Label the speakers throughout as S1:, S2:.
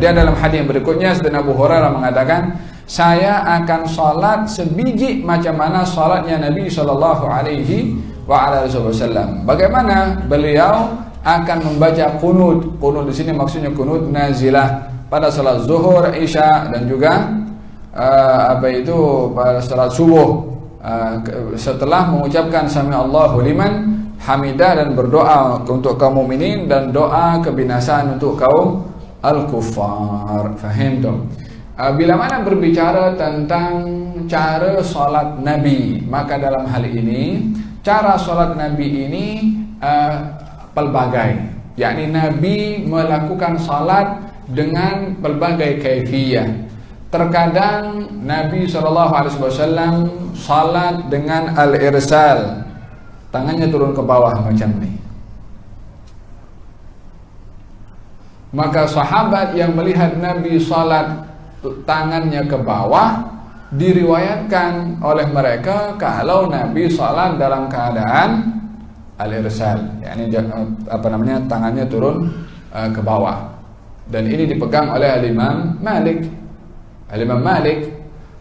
S1: Kemudian dalam hadis yang berikutnya Sayyidina Abu Hurairah mengatakan, saya akan salat sebiji macam mana salatnya Nabi sallallahu alaihi wasallam. Bagaimana beliau akan membaca qunut. Qunut di sini maksudnya qunut nazilah pada salat zuhur, isya dan juga pada salat subuh. Setelah mengucapkan sami Allahu liman hamidah dan berdoa untuk kaum mukminin dan doa kebinasaan untuk kaum al-kuffar. Fahim tu? Bila mana berbicara tentang cara solat Nabi, maka dalam hal ini cara solat Nabi ini pelbagai, yakni Nabi melakukan solat dengan pelbagai kaifiyah. Terkadang Nabi SAW salat dengan al-irsal, tangannya turun ke bawah macam ni. Maka sahabat yang melihat Nabi salat tangannya ke bawah, diriwayatkan oleh mereka kalau Nabi salat dalam keadaan al-irsal, yakni tangannya turun ke bawah. Dan ini dipegang oleh Imam Malik. Imam Malik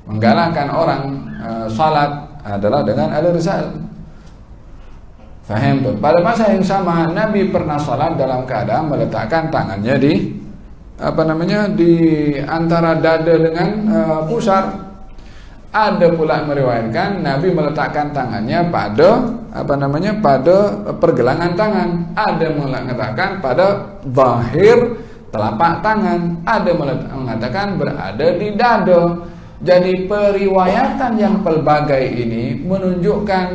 S1: menggalakkan orang salat adalah dengan al-irsal. Faham tu? Pada masa yang sama Nabi pernah salat dalam keadaan meletakkan tangannya di antara dada dengan pusar. Ada pula meriwayatkan Nabi meletakkan tangannya pada pada pergelangan tangan. Ada mengatakan pada zahir telapak tangan, ada mengatakan berada di dada. Jadi periwayatan yang pelbagai ini menunjukkan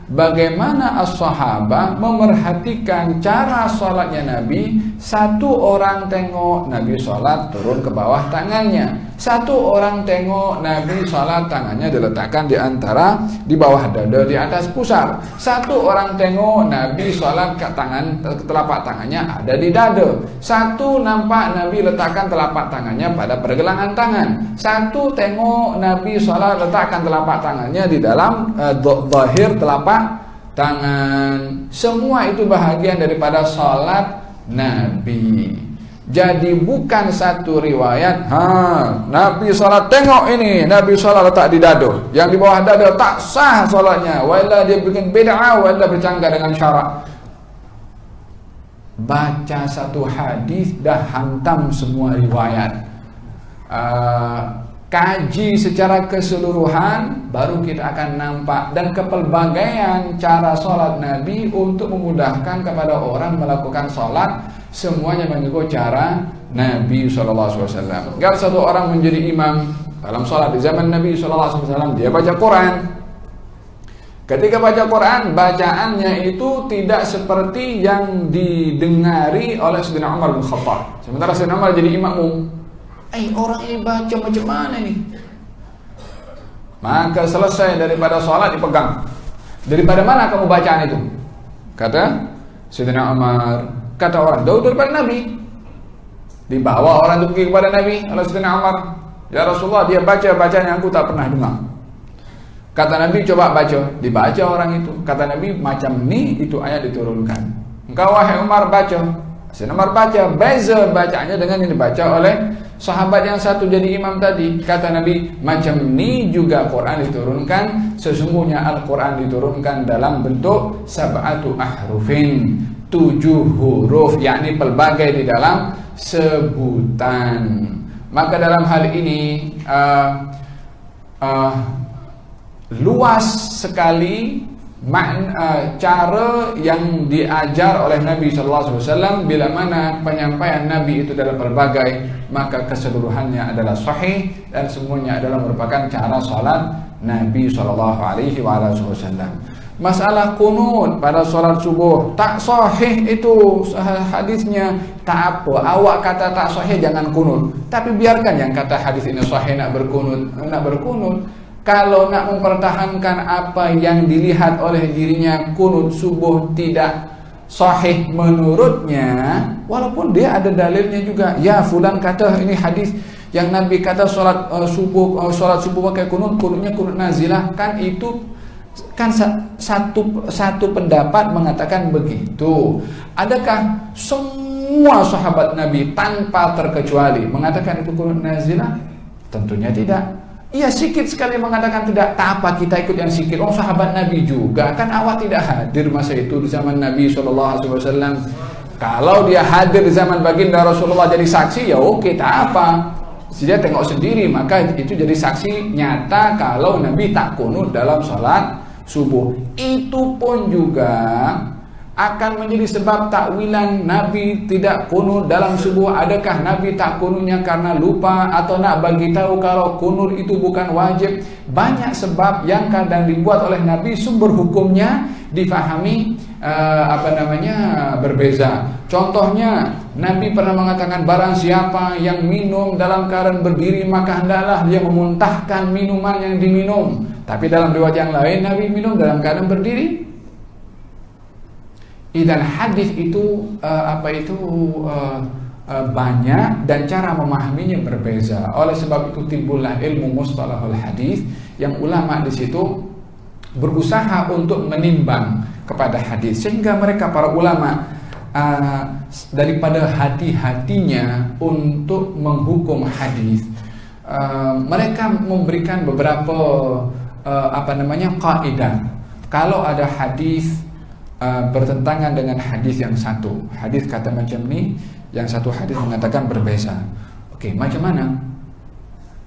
S1: bagaimana as-sahabah memerhatikan cara salatnya Nabi. Satu orang tengok Nabi salat turun ke bawah tangannya, satu orang tengok Nabi salat tangannya diletakkan di bawah dada di atas pusar, satu orang tengok Nabi salat telapak tangannya ada di dada, satu nampak Nabi letakkan telapak tangannya pada pergelangan tangan, satu tengok Nabi salat letakkan telapak tangannya di dalam zahir telapak tangan. Semua itu bahagian daripada salat Nabi. Jadi bukan satu riwayat, Nabi salat tengok ini, Nabi salat letak di dada, yang di bawah dada tak sah salatnya, wala dia bikin bid'ah, wala bercanggah dengan syarak. Baca satu hadis dah hantam semua riwayat. Kaji secara keseluruhan, baru kita akan nampak dan kepelbagaian cara solat Nabi untuk memudahkan kepada orang melakukan solat. Semuanya mengikut cara Nabi SAW. Kalau satu orang menjadi imam dalam solat di zaman Nabi SAW, dia baca Quran. Ketika baca Quran, bacaannya itu tidak seperti yang didengari oleh Sayyidina Umar bin Khattab. Sementara Sayyidina Umar jadi imam, orang ini baca macam mana ni? Maka selesai daripada solat dipegang. Daripada mana kamu bacaan itu? Kata Sayyidina Umar, kata orang, jauh daripada Nabi. Dibawa orang itu pergi kepada Nabi oleh Sayyidina Umar. Ya Rasulullah, dia baca bacaan yang aku tak pernah dengar. Kata Nabi, coba baca. Dibaca orang itu. Kata Nabi, macam ni itu ayat diturunkan. Engkau wahai Umar baca. Sayyidina Umar baca, beza bacaannya dengan yang dibaca oleh sahabat yang satu jadi imam tadi. Kata Nabi, macam ni juga Quran diturunkan. Sesungguhnya Al-Quran diturunkan dalam bentuk sab'atu ahrufin, 7 huruf, yakni pelbagai di dalam sebutan. Maka dalam hal ini luas sekali cara yang diajar oleh Nabi SAW. Bila mana penyampaian Nabi itu dalam berbagai, maka keseluruhannya adalah sahih dan semuanya adalah merupakan cara salat Nabi SAW. Masalah kunut pada solat subuh tak sahih, itu hadisnya tak apa. Awak kata tak sahih jangan kunut, tapi biarkan yang kata hadis ini sahih nak berkunut. Kalau nak mempertahankan apa yang dilihat oleh dirinya, kunut subuh tidak sahih menurutnya, walaupun dia ada dalilnya juga. Ya fulan kata ini hadis yang Nabi kata solat subuh pakai kunutnya kunut nazilah, kan itu kan satu pendapat mengatakan begitu. Adakah semua semua sahabat Nabi tanpa terkecuali mengatakan itu kunut nazilah? Tentunya tidak. Iya, sikit sekali mengatakan tidak. Tak apa kita ikut yang sikit. Oh, sahabat Nabi juga kan awak tidak hadir masa itu di zaman Nabi SAW. Kalau dia hadir di zaman baginda Rasulullah jadi saksi, ya oke, tak apa. Dia tengok sendiri, maka itu jadi saksi nyata kalau Nabi tak kunut dalam salat subuh. Itu pun juga akan menjadi sebab takwilan Nabi tidak kunut dalam subuh. Adakah Nabi tak kunutnya karena lupa, atau nak bagi tahu kalau kunut itu bukan wajib? Banyak sebab yang kadang dibuat oleh Nabi, sumber hukumnya difahami berbeza. Contohnya, Nabi pernah mengatakan barang siapa yang minum dalam keadaan berdiri maka hendaklah dia memuntahkan minuman yang diminum. Tapi dalam riwayat yang lain Nabi minum dalam keadaan berdiri. Dan hadis itu banyak dan cara memahaminya berbeza. Oleh sebab itu timbullah ilmu mustalahul hadis yang ulama di situ berusaha untuk menimbang kepada hadis, sehingga mereka para ulama daripada hati-hatinya untuk menghukum hadis, mereka memberikan beberapa kaidah. Kalau ada hadis bertentangan dengan hadis yang satu, hadis kata macam ni, yang satu hadis mengatakan berbeza. Oke, macam mana?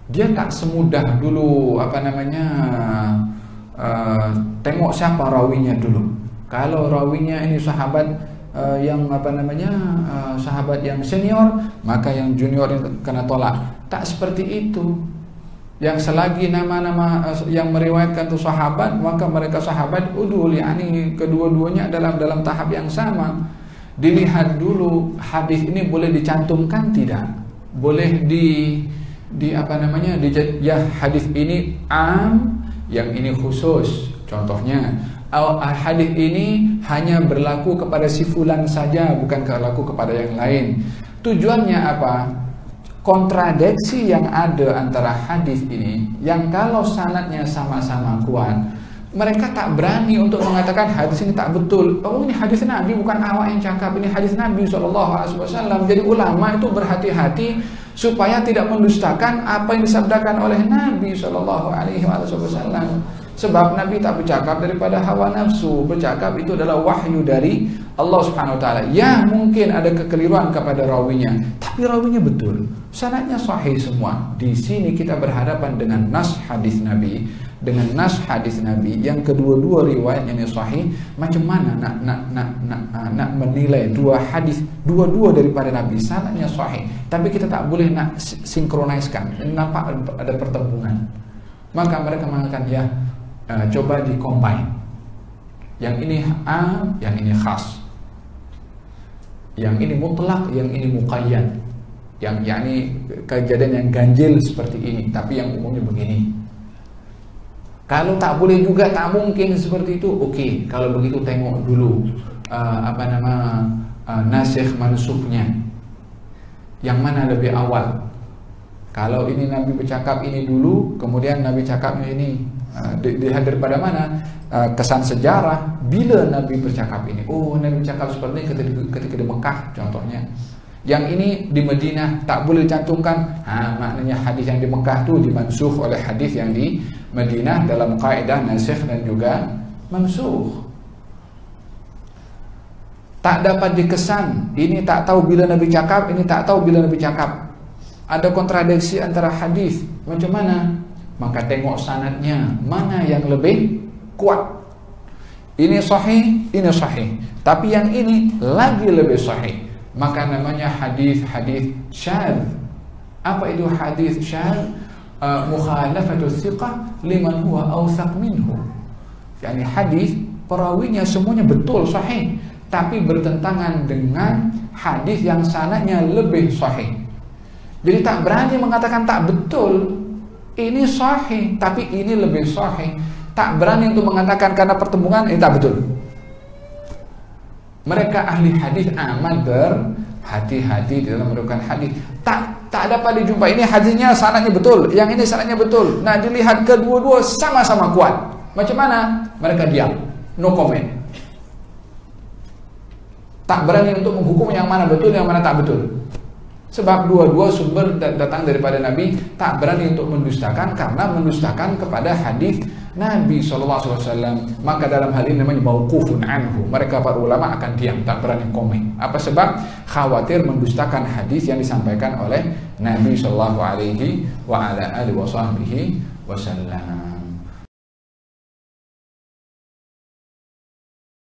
S1: Dia tak semudah dulu tengok siapa rawinya dulu. Kalau rawinya ini sahabat sahabat yang senior, maka yang junior kena tolak. Tak seperti itu. Yang selagi nama-nama yang meriwayatkan itu sahabat, maka mereka sahabat udul, yakni kedua-duanya dalam tahap yang sama. Dilihat dulu hadis ini boleh dicantumkan tidak? Boleh hadis ini am, yang ini khusus. Contohnya, hadis ini hanya berlaku kepada si fulan saja, bukan berlaku kepada yang lain. Tujuannya apa? Kontradiksi yang ada antara hadis ini, yang kalau sanadnya sama-sama kuat, mereka tak berani untuk mengatakan hadis ini tak betul. Oh, ini hadis Nabi, bukan awak yang cakap, ini hadis Nabi SAW. Jadi ulama itu berhati-hati supaya tidak mendustakan apa yang disabdakan oleh Nabi SAW. Sebab Nabi tak bercakap daripada hawa nafsu, bercakap itu adalah wahyu dari Allah Subhanahu wa taala. Ya, mungkin ada kekeliruan kepada rawinya, tapi rawinya betul, sanadnya sahih semua. Di sini kita berhadapan dengan nas hadis Nabi, yang kedua-dua riwayatnya sahih. Macam mana nak menilai dua hadis, dua-dua daripada Nabi, sanadnya sahih, tapi kita tak boleh nak sinkroniskan, nampak ada pertembungan. Maka mereka mengatakan, ya, coba di-combine. Yang ini am, yang ini khas. Yang ini mutlak, yang ini muqayyad. Yang yakni kejadian yang ganjil seperti ini, tapi yang umumnya begini. Kalau tak boleh juga, tak mungkin seperti itu. Oke, kalau begitu tengok dulu nasikh mansukhnya. Yang mana lebih awal? Kalau ini Nabi bercakap ini dulu, kemudian Nabi cakapnya ini, dilihat daripada mana? Kesan sejarah, bila Nabi bercakap ini. Oh, Nabi bercakap seperti ini ketika di Mekah contohnya. Yang ini di Madinah tak boleh dicantumkan. Maknanya hadis yang di Mekah tu dimansukh oleh hadis yang di Madinah dalam kaidah nasikh dan juga mansukh. Tak dapat dikesan. Ini tak tahu bila Nabi cakap, ini tak tahu bila Nabi cakap. Ada kontradiksi antara hadis. Macam mana? Maka tengok sanadnya, mana yang lebih kuat. Ini sahih, ini sahih, tapi yang ini lagi lebih sahih. Maka namanya hadis syadz. Apa itu hadis syadz? Mukhalafatu thiqah liman huwa awthaq minhu. Yani hadis perawinya semuanya betul sahih, tapi bertentangan dengan hadis yang sanadnya lebih sahih. Jadi tak berani mengatakan tak betul. Ini sahih, tapi ini lebih sahih. Tak berani untuk mengatakan karena pertemuan ini tak betul. Mereka ahli hadis amat berhati-hati dalam menentukan hadis. Tak dapat dijumpai. Ini hadisnya sanadnya betul, yang ini sanadnya betul. Nah, dilihat kedua-dua sama-sama kuat. Macam mana? Mereka diam, no comment. tak berani untuk menghukum yang mana betul, yang mana tak betul. Sebab dua-dua sumber datang daripada Nabi, tak berani untuk mendustakan karena mendustakan kepada hadis Nabi SAW. Maka dalam hal ini namanya mauqufun anhu. Mereka para ulama akan diam, tak berani komen. Apa sebab? Khawatir mendustakan hadis yang disampaikan oleh Nabi SAW.